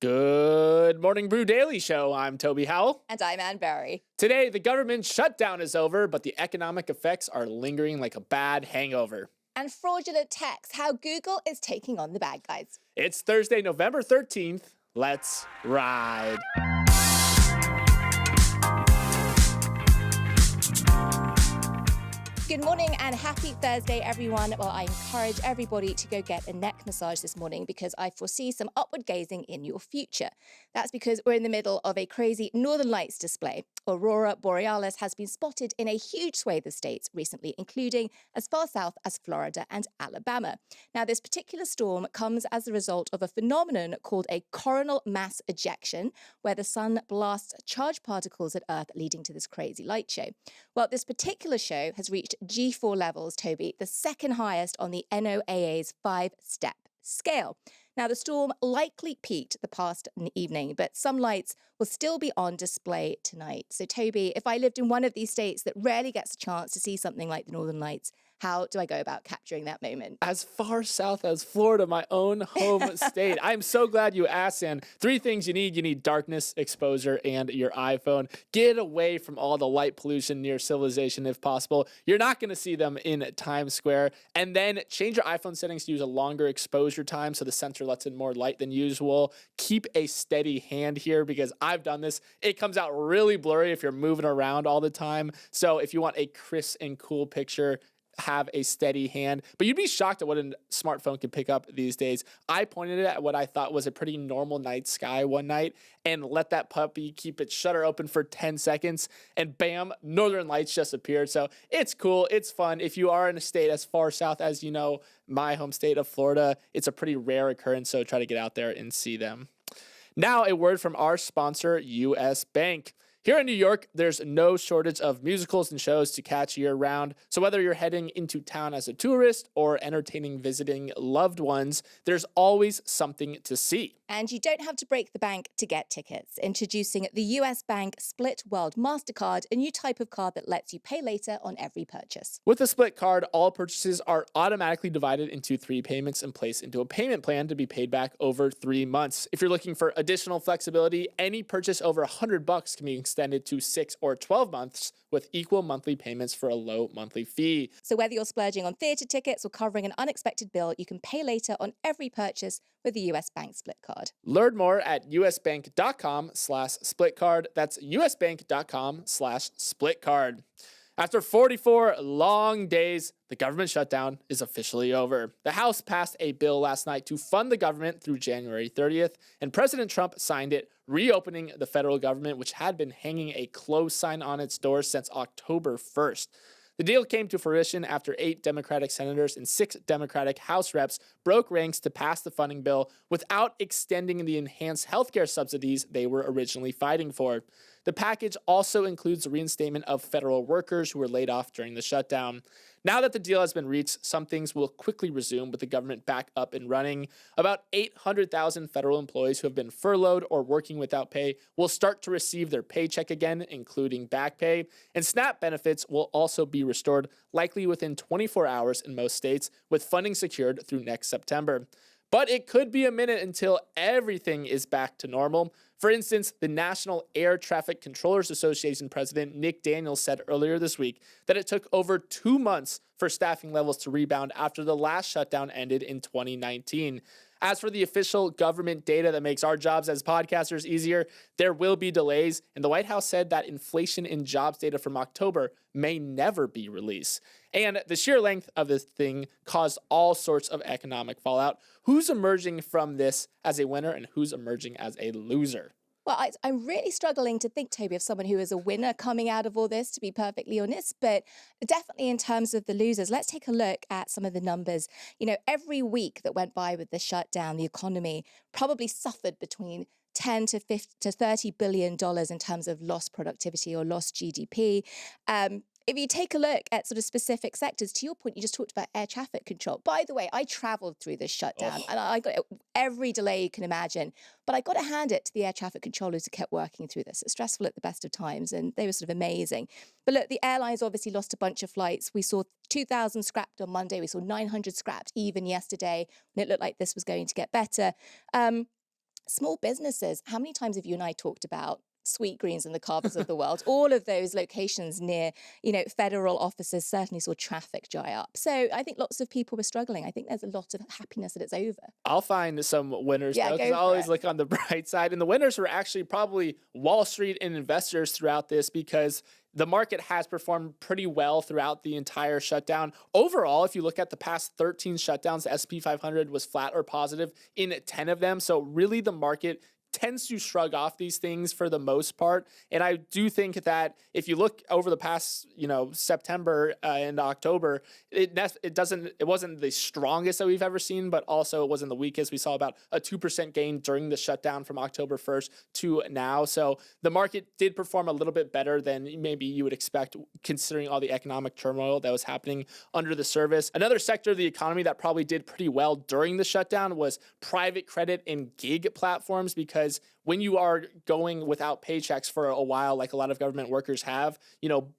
Good morning, Brew Daily show. I'm Toby Howell. And I'm Ann Berry. Today, the government shutdown is over, but the economic effects are lingering like a bad hangover. And fraudulent texts, how Google is taking on the bad guys. It's Thursday, November 13th. Let's ride. Good morning and happy Thursday, everyone. Well, I encourage everybody to go get a neck massage this morning because I foresee some upward gazing in your future. That's because we're in the middle of a crazy Northern Lights display. Aurora Borealis has been spotted in a huge swathe of states recently, including as far south as Florida and Alabama. Now, this particular storm comes as a result of a phenomenon called a coronal mass ejection, where the sun blasts charged particles at Earth, leading to this crazy light show. Well, this particular show has reached G4 levels, Toby, the second highest on the NOAA's 5-step scale. Now, the storm likely peaked the past evening, but some lights will still be on display tonight. So, Toby, if I lived in one of these states that rarely gets a chance to see something like the Northern Lights, how do I go about capturing that moment? As far south as Florida, my own home state. I'm so glad you asked, Ann. 3 things you need. You need darkness, exposure, and your iPhone. Get away from all the light pollution near civilization if possible. You're not going to see them in Times Square. And then change your iPhone settings to use a longer exposure time so the sensor lets in more light than usual. Keep a steady hand here because I've done this. It comes out really blurry if you're moving around all the time. So if you want a crisp and cool picture, have a steady hand. But you'd be shocked at what a smartphone can pick up these days. I pointed it at what I thought was a pretty normal night sky one night and let that puppy keep its shutter open for 10 seconds and bam, Northern Lights just appeared. So it's cool. It's fun. If you are in a state as far south as, my home state of Florida, it's a pretty rare occurrence. So try to get out there and see them. Now, a word from our sponsor, U.S. Bank. Here in New York, there's no shortage of musicals and shows to catch year-round. So whether you're heading into town as a tourist or entertaining visiting loved ones, there's always something to see. And you don't have to break the bank to get tickets. Introducing the US Bank Split World MasterCard, a new type of card that lets you pay later on every purchase. With the Split card, all purchases are automatically divided into 3 payments and placed into a payment plan to be paid back over 3 months. If you're looking for additional flexibility, any purchase over $100 can be extended to 6 or 12 months with equal monthly payments for a low monthly fee. So whether you're splurging on theater tickets or covering an unexpected bill, you can pay later on every purchase with the US Bank Split card. Learn more at usbank.com/splitcard. That's usbank.com/splitcard. After 44 long days, the government shutdown is officially over. The House passed a bill last night to fund the government through January 30th, and President Trump signed it, reopening the federal government, which had been hanging a closed sign on its doors since October 1st. The deal came to fruition after 8 Democratic senators and 6 Democratic House reps broke ranks to pass the funding bill without extending the enhanced healthcare subsidies they were originally fighting for. The package also includes the reinstatement of federal workers who were laid off during the shutdown. Now that the deal has been reached, some things will quickly resume with the government back up and running. About 800,000 federal employees who have been furloughed or working without pay will start to receive their paycheck again, including back pay. And SNAP benefits will also be restored, likely within 24 hours in most states, with funding secured through next September. But it could be a minute until everything is back to normal. For instance, the National Air Traffic Controllers Association president Nick Daniels said earlier this week that it took over 2 months for staffing levels to rebound after the last shutdown ended in 2019. As for the official government data that makes our jobs as podcasters easier, there will be delays, and the White House said that inflation in jobs data from October may never be released. And the sheer length of this thing caused all sorts of economic fallout. Who's emerging from this as a winner and who's emerging as a loser? Well, I'm really struggling to think, Toby, of someone who is a winner coming out of all this, to be perfectly honest. But definitely in terms of the losers, let's take a look at some of the numbers. Every week that went by with the shutdown, the economy probably suffered between 10 to $30 billion in terms of lost productivity or lost GDP. If you take a look at sort of specific sectors, to your point, you just talked about air traffic control. By the way, I traveled through this shutdown and I got every delay you can imagine, but I got to hand it to the air traffic controllers who kept working through this. It's stressful at the best of times and they were sort of amazing. But look, the airlines obviously lost a bunch of flights. We saw 2,000 scrapped on Monday. We saw 900 scrapped even yesterday when it looked like this was going to get better. Small businesses, how many times have you and I talked about Sweet Greens and the Carvers of the world? All of those locations near, federal offices certainly saw traffic dry up. So I think lots of people were struggling. I think there's a lot of happiness that it's over. I'll find some winners, Yeah, though, because I go for always it. look on the bright side. And the winners were actually probably Wall Street and investors throughout this, because the market has performed pretty well throughout the entire shutdown. Overall, if you look at the past 13 shutdowns, the S&P 500 was flat or positive in 10 of them. So really the market tends to shrug off these things for the most part. And I do think that if you look over the past, September and October, it wasn't the strongest that we've ever seen, but also it wasn't the weakest. We saw about a 2% gain during the shutdown from October 1st to now. So the market did perform a little bit better than maybe you would expect, considering all the economic turmoil that was happening under the surface. Another sector of the economy that probably did pretty well during the shutdown was private credit and gig platforms, because when you are going without paychecks for a while, like a lot of government workers have,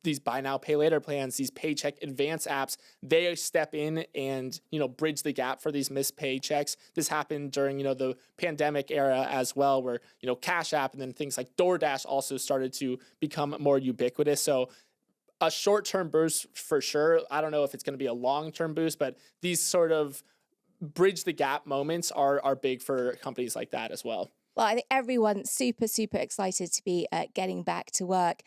these buy now, pay later plans, these paycheck advance apps, they step in and, bridge the gap for these missed paychecks. This happened during, the pandemic era as well, where, Cash App and then things like DoorDash also started to become more ubiquitous. So a short-term boost for sure. I don't know if it's going to be a long-term boost, but these sort of bridge the gap moments are big for companies like that as well. Well, I think everyone's super, super excited to be getting back to work.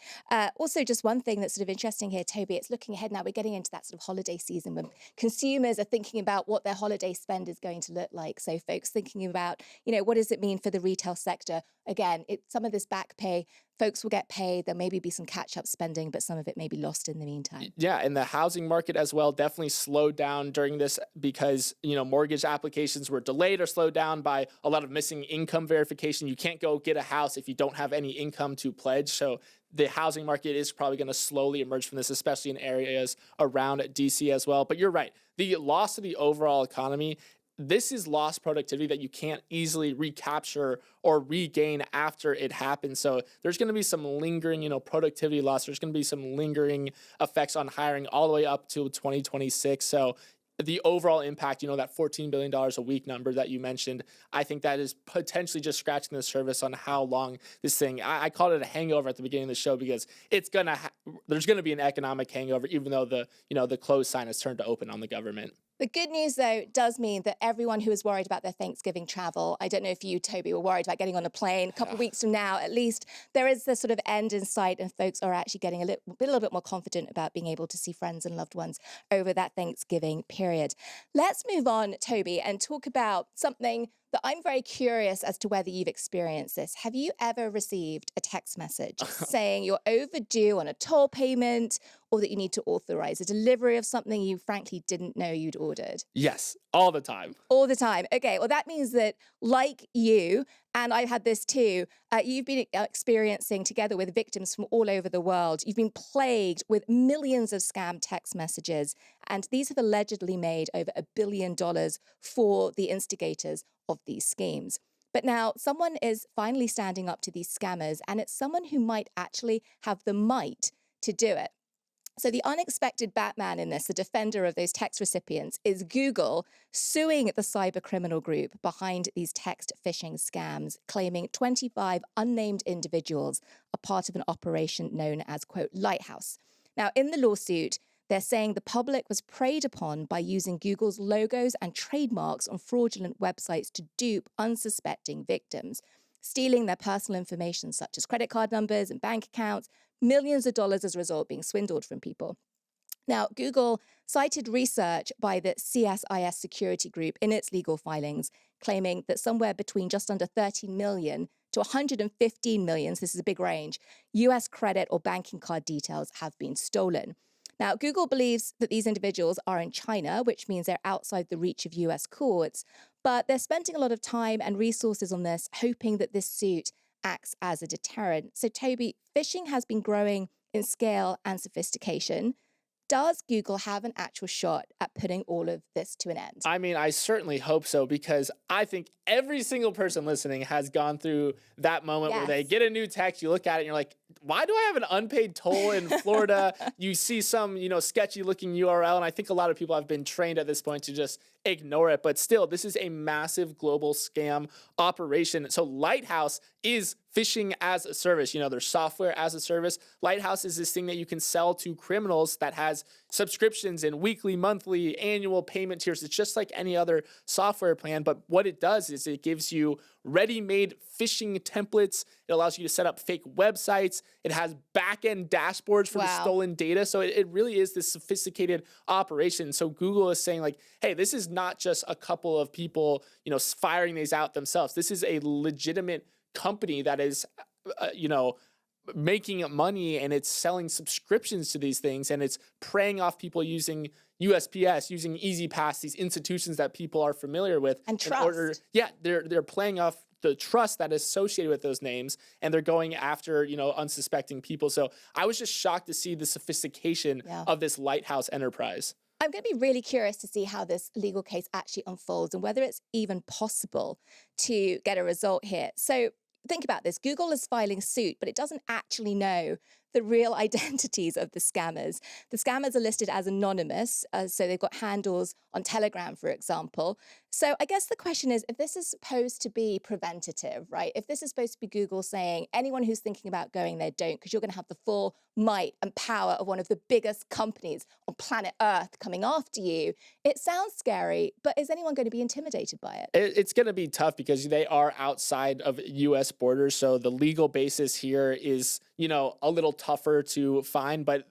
Also, just one thing that's sort of interesting here, Toby, it's looking ahead now. We're getting into that sort of holiday season when consumers are thinking about what their holiday spend is going to look like. So folks thinking about, what does it mean for the retail sector? Again, some of this back pay, folks will get paid. There'll maybe be some catch-up spending, but some of it may be lost in the meantime. Yeah, and the housing market as well definitely slowed down during this because, mortgage applications were delayed or slowed down by a lot of missing income verification. You can't go get a house if you don't have any income to pledge. So the housing market is probably going to slowly emerge from this, especially in areas around DC as well. But you're right. The loss of the overall economy, this is lost productivity that you can't easily recapture or regain after it happens. So there's going to be some lingering, productivity loss. There's going to be some lingering effects on hiring all the way up to 2026. So the overall impact, that $14 billion a week number that you mentioned, I think that is potentially just scratching the surface on how long this thing, I called it a hangover at the beginning of the show, because it's there's going to be an economic hangover, even though the closed sign has turned to open on the government. The good news, though, does mean that everyone who is worried about their Thanksgiving travel, I don't know if you, Toby, were worried about getting on a plane a couple of weeks from now, at least there is this sort of end in sight, and folks are actually getting a little bit more confident about being able to see friends and loved ones over that Thanksgiving period. Let's move on, Toby, and talk about something that I'm very curious as to whether you've experienced this. Have you ever received a text message saying you're overdue on a toll payment, or that you need to authorize a delivery of something you frankly didn't know you'd ordered? Yes, all the time. All the time. Okay, well, that means that, like you, and I've had this too, you've been experiencing, together with victims from all over the world, you've been plagued with millions of scam text messages, and these have allegedly made over $1 billion for the instigators of these schemes. But now someone is finally standing up to these scammers, and it's someone who might actually have the might to do it. So the unexpected Batman in this, the defender of those text recipients, is Google suing the cyber criminal group behind these text phishing scams, claiming 25 unnamed individuals are part of an operation known as, quote, Lighthouse. Now, in the lawsuit, they're saying the public was preyed upon by using Google's logos and trademarks on fraudulent websites to dupe unsuspecting victims, stealing their personal information such as credit card numbers and bank accounts, millions of dollars as a result being swindled from people. Now, Google cited research by the CSIS security group in its legal filings, claiming that somewhere between just under 13 million to 115 million, so this is a big range, US credit or banking card details have been stolen. Now, Google believes that these individuals are in China, which means they're outside the reach of US courts, but they're spending a lot of time and resources on this, hoping that this suit acts as a deterrent. So, Toby, phishing has been growing in scale and sophistication. Does Google have an actual shot at putting all of this to an end? I mean, I certainly hope so, because I think every single person listening has gone through that moment where they get a new text, you look at it and you're like, why do I have an unpaid toll in Florida? You see some, sketchy looking URL. And I think a lot of people have been trained at this point to just ignore it. But still, this is a massive global scam operation. So Lighthouse is phishing as a service. You know, there's software as a service. Lighthouse is this thing that you can sell to criminals that has subscriptions and weekly, monthly, annual payment tiers. It's just like any other software plan. But what it does is it gives you ready-made phishing templates. It allows you to set up fake websites. It has back-end dashboards for the stolen data. So it really is this sophisticated operation. So Google is saying like, hey, this is not just a couple of people, you know, firing these out themselves. This is a legitimate company that is, making money, and it's selling subscriptions to these things, and it's preying off people using USPS, using EasyPass, these institutions that people are familiar with. And trust. They're playing off the trust that is associated with those names, and they're going after, unsuspecting people. So I was just shocked to see the sophistication of this Lighthouse enterprise. I'm going to be really curious to see how this legal case actually unfolds and whether it's even possible to get a result here. So think about this. Google is filing suit, but it doesn't actually know the real identities of the scammers. The scammers are listed as anonymous, so they've got handles on Telegram, for example. So I guess the question is, if this is supposed to be preventative, right? If this is supposed to be Google saying, anyone who's thinking about going there, don't, because you're going to have the full might and power of one of the biggest companies on planet Earth coming after you, it sounds scary, but is anyone going to be intimidated by it? It's going to be tough because they are outside of U.S. borders, so the legal basis here is, a little tougher to find, but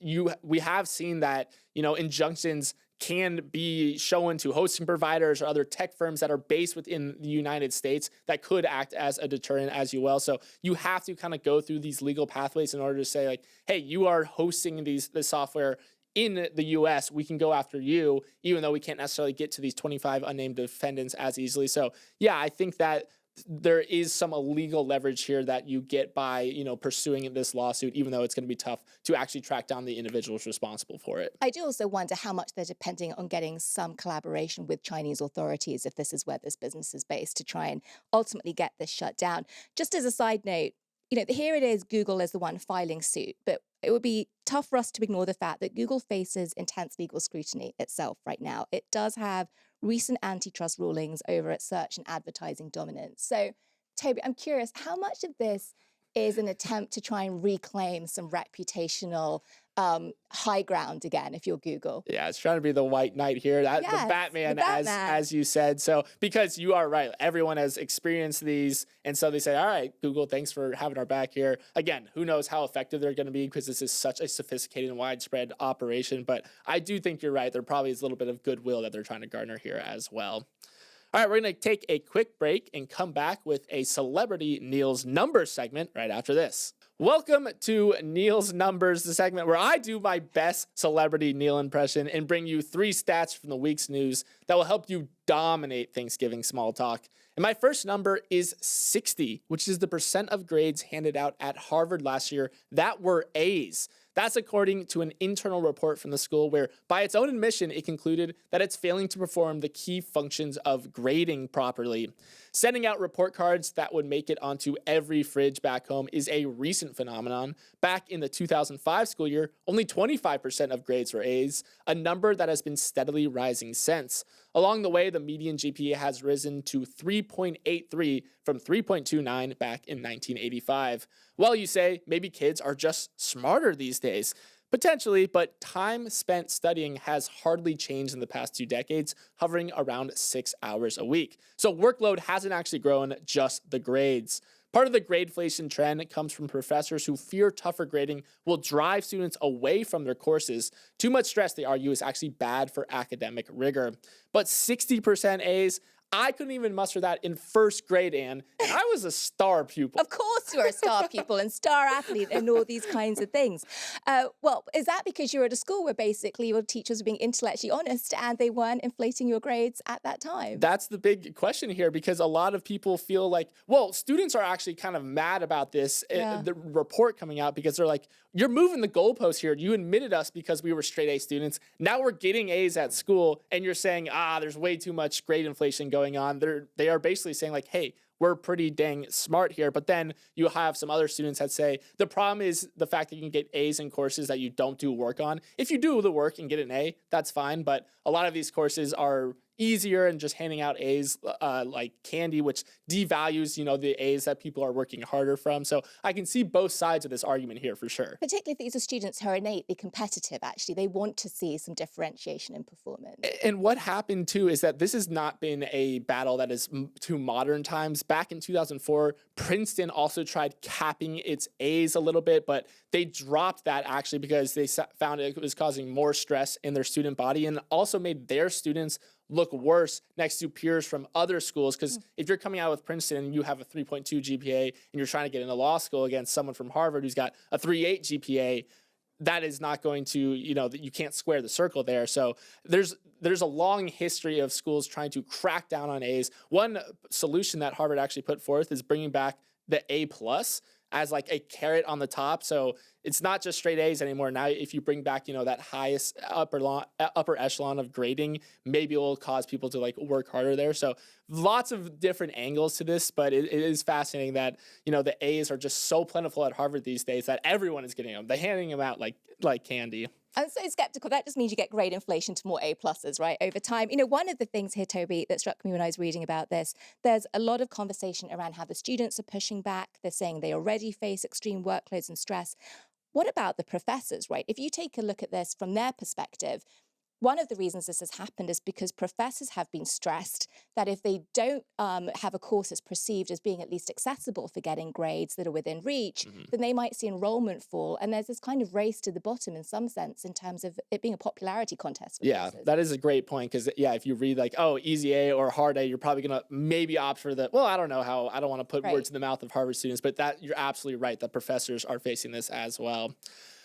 we have seen that, injunctions can be shown to hosting providers or other tech firms that are based within the United States that could act as a deterrent as well. So you have to kind of go through these legal pathways in order to say like, hey, you are hosting the software in the US, we can go after you, even though we can't necessarily get to these 25 unnamed defendants as easily. So yeah, I think that there is some illegal leverage here that you get by, pursuing this lawsuit, even though it's going to be tough to actually track down the individuals responsible for it. I do also wonder how much they're depending on getting some collaboration with Chinese authorities, if this is where this business is based, to try and ultimately get this shut down. Just as a side note, here it is, Google is the one filing suit, but it would be tough for us to ignore the fact that Google faces intense legal scrutiny itself right now. It does have recent antitrust rulings over its search and advertising dominance. So, Toby, I'm curious, how much of this is an attempt to try and reclaim some reputational high ground again, if you're Google? Yeah, it's trying to be the white knight here, the Batman, as you said. So, because you are right, everyone has experienced these, and so they say, all right, Google, thanks for having our back here. Again, who knows how effective they're going to be because this is such a sophisticated and widespread operation, but I do think you're right. There probably is a little bit of goodwill that they're trying to garner here as well. All right, we're going to take a quick break and come back with a Celebrity Neal's Numbers segment right after this. Welcome to Neal's Numbers, the segment where I do my best Celebrity Neal impression and bring you 3 stats from the week's news that will help you dominate Thanksgiving small talk. And my first number is 60, which is the percent of grades handed out at Harvard last year that were A's. That's according to an internal report from the school where, by its own admission, it concluded that it's failing to perform the key functions of grading properly. Sending out report cards that would make it onto every fridge back home is a recent phenomenon. Back in the 2005 school year, only 25% of grades were A's, a number that has been steadily rising since. Along the way, the median GPA has risen to 3.83 from 3.29 back in 1985. Well, you say, maybe kids are just smarter these days. Potentially, but time spent studying has hardly changed in the past 2 decades, hovering around 6 hours a week. So workload hasn't actually grown, just the grades. Part of the gradeflation trend comes from professors who fear tougher grading will drive students away from their courses. Too much stress, they argue, is actually bad for academic rigor. But 60% A's, I couldn't even muster that in first grade, Ann, and I was a star pupil. Of course you're a star pupil and star athlete and all these kinds of things. Well, is that because you're at a school where basically your teachers were being intellectually honest and they weren't inflating your grades at that time? That's the big question here, because a lot of people feel like, well, students are actually kind of mad about this, the report coming out, because they're like, you're moving the goalposts here. You admitted us because we were straight A students. Now we're getting A's at school, and you're saying, there's way too much grade inflation going on. They are basically saying like, hey, we're pretty dang smart here. But then you have some other students that say the problem is the fact that you can get A's in courses that you don't do work on. If you do the work and get an A, that's fine. But a lot of these courses are easier and just handing out A's like candy, which devalues, the A's that people are working harder from. So I can see both sides of this argument here for sure. Particularly if these are students who are innately competitive, actually. They want to see some differentiation in performance. And what happened too is that this has not been a battle that is to modern times. Back in 2004, Princeton also tried capping its A's a little bit, but they dropped that actually because they found it was causing more stress in their student body and also made their students look worse next to peers from other schools. Because if you're coming out with Princeton and you have a 3.2 GPA and you're trying to get into law school against someone from Harvard who's got a 3.8 GPA, that is not going to, you can't square the circle there. So there's a long history of schools trying to crack down on A's. One solution that Harvard actually put forth is bringing back the A plus as like a carrot on the top. So it's not just straight A's anymore. Now, if you bring back, that highest upper echelon of grading, maybe it will cause people to like work harder there. So lots of different angles to this, but it is fascinating that, the A's are just so plentiful at Harvard these days that everyone is getting them. They're handing them out like candy. I'm so skeptical. That just means you get grade inflation to more A pluses, right, over time. One of the things here, Toby, that struck me when I was reading about this, there's a lot of conversation around how the students are pushing back. They're saying they already face extreme workloads and stress. What about the professors, right? If you take a look at this from their perspective, one of the reasons this has happened is because professors have been stressed that if they don't have a course that's perceived as being at least accessible for getting grades that are within reach, then they might see enrollment fall. And there's this kind of race to the bottom in some sense in terms of it being a popularity contest. Yeah, that is a great point because, if you read like, oh, easy A or hard A, you're probably going to maybe opt for the, well, I don't know how, I don't want to put words in the mouth of Harvard students, but that you're absolutely right that professors are facing this as well.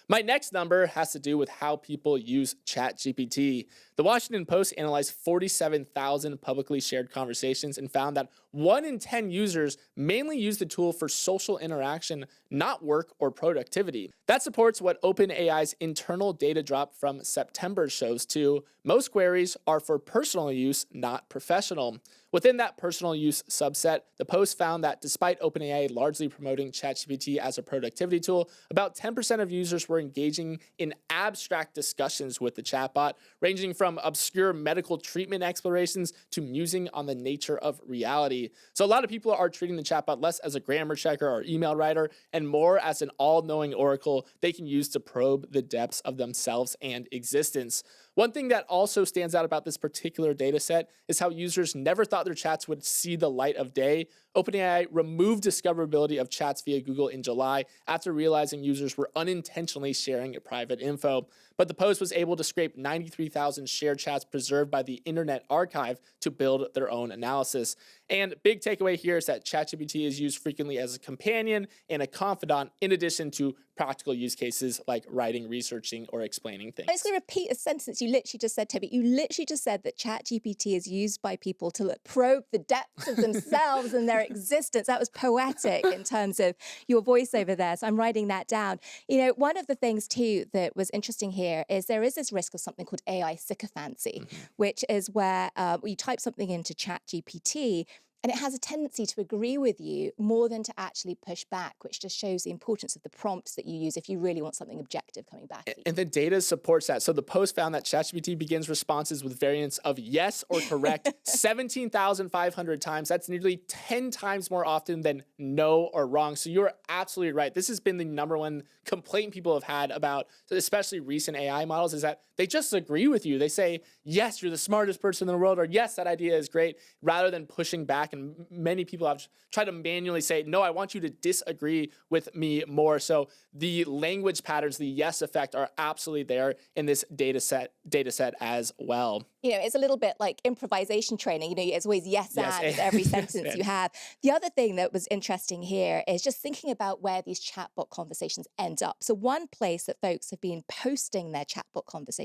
My next number has to do with how people use ChatGPT. The Washington Post analyzed 47,000 publicly shared conversations and found that 1 in 10 users mainly use the tool for social interaction, not work or productivity. That supports what OpenAI's internal data drop from September shows too. Most queries are for personal use, not professional. Within that personal use subset, the Post found that despite OpenAI largely promoting ChatGPT as a productivity tool, about 10% of users were engaging in abstract discussions with the chatbot, ranging from obscure medical treatment explorations to musing on the nature of reality. So a lot of people are treating the chatbot less as a grammar checker or email writer and more as an all-knowing oracle they can use to probe the depths of themselves and existence. One thing that also stands out about this particular data set is how users never thought their chats would see the light of day. OpenAI removed discoverability of chats via Google in July after realizing users were unintentionally sharing private info. But the Post was able to scrape 93,000 shared chats preserved by the Internet Archive to build their own analysis. And big takeaway here is that ChatGPT is used frequently as a companion and a confidant in addition to practical use cases like writing, researching, or explaining things. I'm just going to repeat a sentence you literally just said, Toby. You literally just said that ChatGPT is used by people to probe the depths of themselves and their existence. That was poetic in terms of your voiceover there. So I'm writing that down. One of the things too that was interesting here is there is this risk of something called AI sycophancy, which is where you type something into ChatGPT and it has a tendency to agree with you more than to actually push back, which just shows the importance of the prompts that you use if you really want something objective coming back at you. And the data supports that. So the Post found that ChatGPT begins responses with variants of yes or correct 17,500 times. That's nearly 10 times more often than no or wrong. So you're absolutely right. This has been the number one complaint people have had about, especially recent AI models, is that they just agree with you. They say, yes, you're the smartest person in the world, or yes, that idea is great, rather than pushing back. And many people have tried to manually say, no, I want you to disagree with me more. So the language patterns, the yes effect, are absolutely there in this data set as well. It's a little bit like improvisation training. It's always yes and every sentence you have. The other thing that was interesting here is just thinking about where these chatbot conversations end up. So one place that folks have been posting their chatbot conversations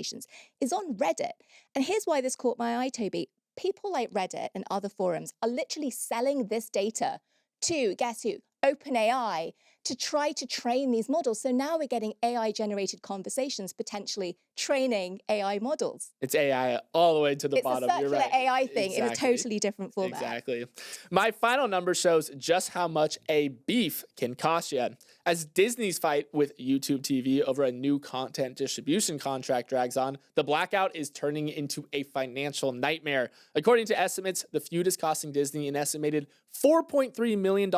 is on Reddit. And here's why this caught my eye, Toby. People like Reddit and other forums are literally selling this data to, guess who? OpenAI to try to train these models. So now we're getting AI-generated conversations, potentially training AI models. It's AI all the way to the bottom. It's a You're circular right. AI thing in a totally different format. Exactly. My final number shows just how much a beef can cost you. As Disney's fight with YouTube TV over a new content distribution contract drags on, the blackout is turning into a financial nightmare. According to estimates, the feud is costing Disney an estimated $4.3 million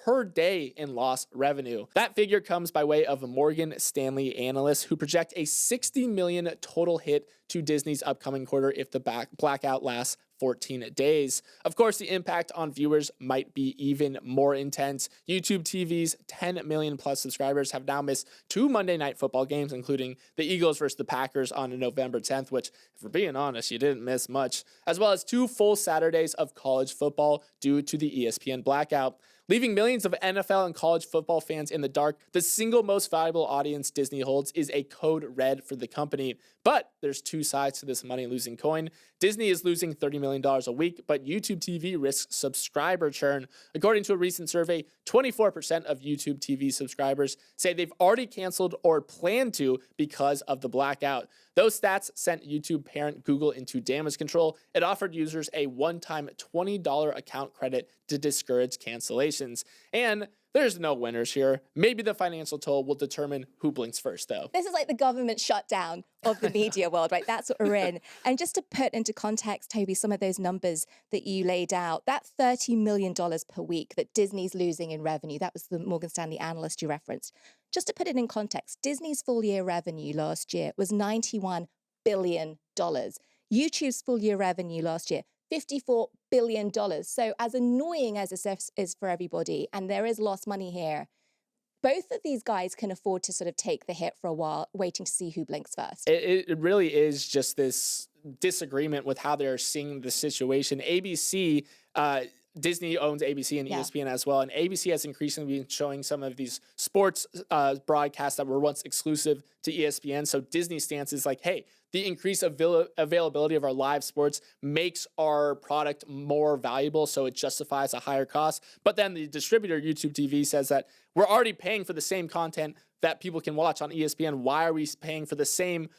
per day in lost revenue. That figure comes by way of Morgan Stanley analysts who project a $60 million total hit to Disney's upcoming quarter if the blackout lasts 14 days. Of course, the impact on viewers might be even more intense. YouTube TV's 10 million plus subscribers have now missed 2 Monday Night Football games, including the Eagles versus the Packers on November 10th, which, if we're being honest, you didn't miss much, as well as 2 full Saturdays of college football due to the ESPN blackout. Leaving millions of NFL and college football fans in the dark, the single most valuable audience Disney holds is a code red for the company. But there's 2 sides to this money-losing coin. Disney is losing $30 million a week, but YouTube TV risks subscriber churn. According to a recent survey, 24% of YouTube TV subscribers say they've already canceled or plan to because of the blackout. Those stats sent YouTube parent Google into damage control. It offered users a one-time $20 account credit to discourage cancellations. And there's no winners here. Maybe the financial toll will determine who blinks first, though. This is like the government shutdown of the media world, right? That's what we're in. And just to put into context, Toby, some of those numbers that you laid out, that $30 million per week that Disney's losing in revenue, that was the Morgan Stanley analyst you referenced. Just to put it in context, Disney's full year revenue last year was $91 billion. YouTube's full year revenue last year, $54 billion. So as annoying as this is for everybody, and there is lost money here, both of these guys can afford to sort of take the hit for a while, waiting to see who blinks first. It really is just this disagreement with how they're seeing the situation. ABC, Disney owns ABC and ESPN as well, and ABC has increasingly been showing some of these sports broadcasts that were once exclusive to ESPN. So Disney's stance is like, hey, the increased availability of our live sports makes our product more valuable, so it justifies a higher cost. But then the distributor, YouTube TV, says that we're already paying for the same content that people can watch on ESPN. Why are we paying for the same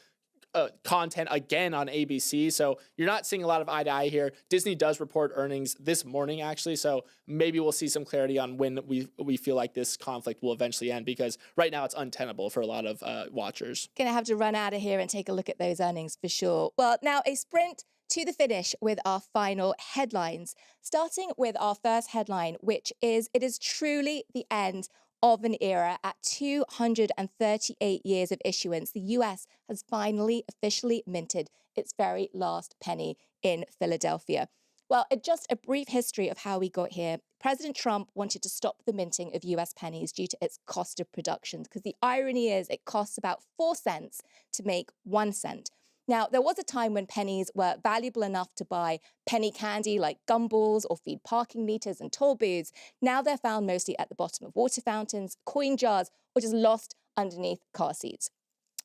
content again on ABC? So you're not seeing a lot of eye to eye here. Disney does report earnings this morning, actually, so maybe we'll see some clarity on when we feel like this conflict will eventually end, because right now it's untenable for a lot of watchers. Gonna have to run out of here and take a look at those earnings for sure. Well, now a sprint to the finish with our final headlines, starting with our first headline, which is, it is truly the end of an era. At 238 years of issuance, the US has finally officially minted its very last penny in Philadelphia. Well, just a brief history of how we got here. President Trump wanted to stop the minting of US pennies due to its cost of production, because the irony is it costs about 4 cents to make 1 cent. Now, there was a time when pennies were valuable enough to buy penny candy like gumballs or feed parking meters and toll booths. Now they're found mostly at the bottom of water fountains, coin jars, or just lost underneath car seats.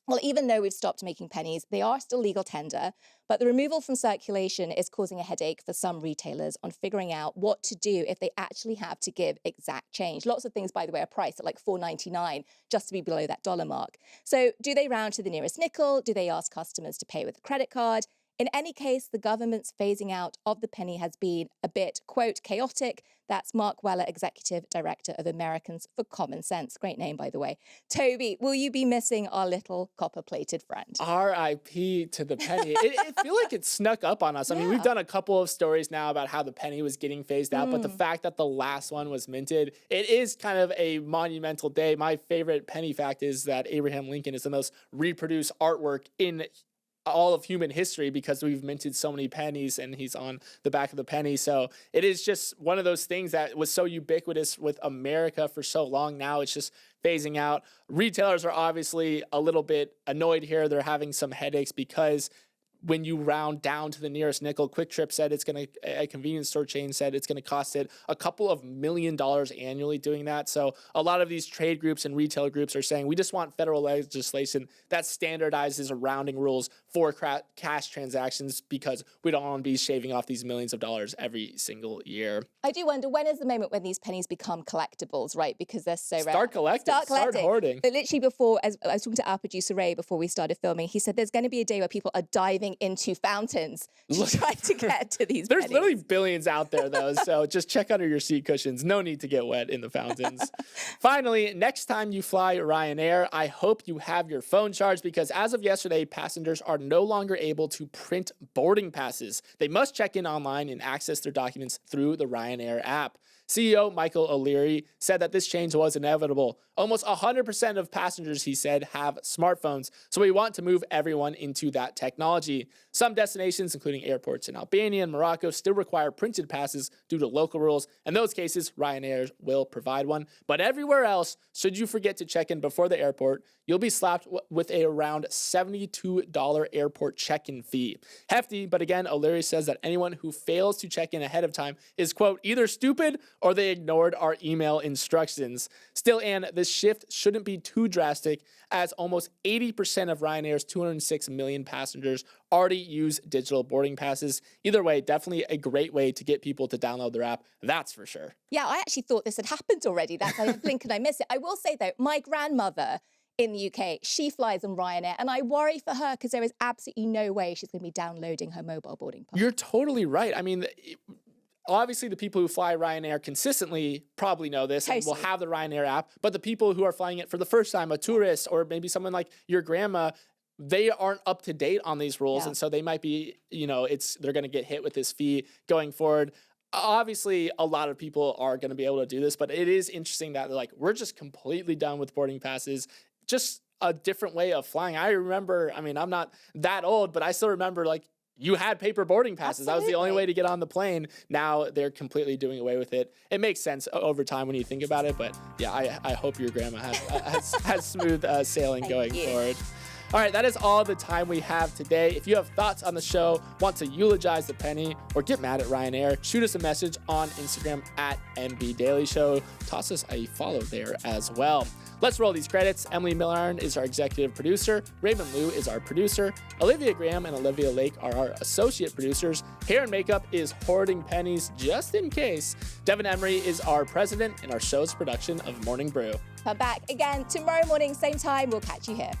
Well, even though we've stopped making pennies, they are still legal tender, but the removal from circulation is causing a headache for some retailers on figuring out what to do if they actually have to give exact change. Lots of things, by the way, are priced at like $4.99 just to be below that dollar mark. So do they round to the nearest nickel? Do they ask customers to pay with a credit card? In any case, the government's phasing out of the penny has been a bit, quote, chaotic. That's Mark Weller, Executive Director of Americans for Common Sense. Great name, by the way. Toby, will you be missing our little copper-plated friend? R.I.P. to the penny. It feel like it snuck up on us. I mean, we've done a couple of stories now about how the penny was getting phased out, but the fact that the last one was minted, it is kind of a monumental day. My favorite penny fact is that Abraham Lincoln is the most reproduced artwork in all of human history, because we've minted so many pennies and he's on the back of the penny. So it is just one of those things that was so ubiquitous with America for so long. Now it's just phasing out. Retailers are obviously a little bit annoyed here. They're having some headaches because when you round down to the nearest nickel. Quick Trip said a convenience store chain said it's going to cost it a couple of $1 million annually doing that. So a lot of these trade groups and retail groups are saying we just want federal legislation that standardizes rounding rules for cash transactions because we don't want to be shaving off these millions of dollars every single year. I do wonder, when is the moment when these pennies become collectibles, right? Because they're so rare. Start collecting. Start hoarding. But literally before, as I was talking to our producer Ray before we started filming, he said there's going to be a day where people are diving into fountains to try to get to these There's pennies. literally billions out there, though, so just check under your seat cushions. No need to get wet in the fountains. Finally, next time you fly Ryanair, I hope you have your phone charged because as of yesterday, passengers are no longer able to print boarding passes. They must check in online and access their documents through the Ryanair app. CEO Michael O'Leary said that this change was inevitable. Almost 100% of passengers, he said, have smartphones, so we want to move everyone into that technology. Some destinations, including airports in Albania and Morocco, still require printed passes due to local rules. In those cases, Ryanair will provide one. But everywhere else, should you forget to check in before the airport, you'll be slapped with a around $72 airport check-in fee. Hefty, but again, O'Leary says that anyone who fails to check in ahead of time is, quote, either stupid or they ignored our email instructions. Still, Ann, this shift shouldn't be too drastic as almost 80% of Ryanair's 206 million passengers already use digital boarding passes. Either way, definitely a great way to get people to download their app, that's for sure. Yeah, I actually thought this had happened already. That's like a blink and I miss it. I will say, though, my grandmother in the UK, she flies on Ryanair, and I worry for her because there is absolutely no way she's going to be downloading her mobile boarding pass. You're totally right. I mean, obviously, the people who fly Ryanair consistently probably know this and will have the Ryanair app, but the people who are flying it for the first time, a tourist or maybe someone like your grandma, they aren't up to date on these rules, and so they might be, they're going to get hit with this fee going forward. Obviously, a lot of people are going to be able to do this, but it is interesting that they're like, we're just completely done with boarding passes. Just a different way of flying. I remember, I'm not that old, but I still remember you had paper boarding passes. Absolutely. That was the only way to get on the plane. Now they're completely doing away with it. It makes sense over time when you think about it, but yeah, I hope your grandma has smooth sailing going forward. All right, that is all the time we have today. If you have thoughts on the show, want to eulogize the penny, or get mad at Ryanair, shoot us a message on Instagram at MB Daily Show. Toss us a follow there as well. Let's roll these credits. Emily Millarn is our executive producer. Raymond Liu is our producer. Olivia Graham and Olivia Lake are our associate producers. Hair and makeup is hoarding pennies just in case. Devin Emery is our president, and our show's production of Morning Brew. Come back again tomorrow morning, same time. We'll catch you here.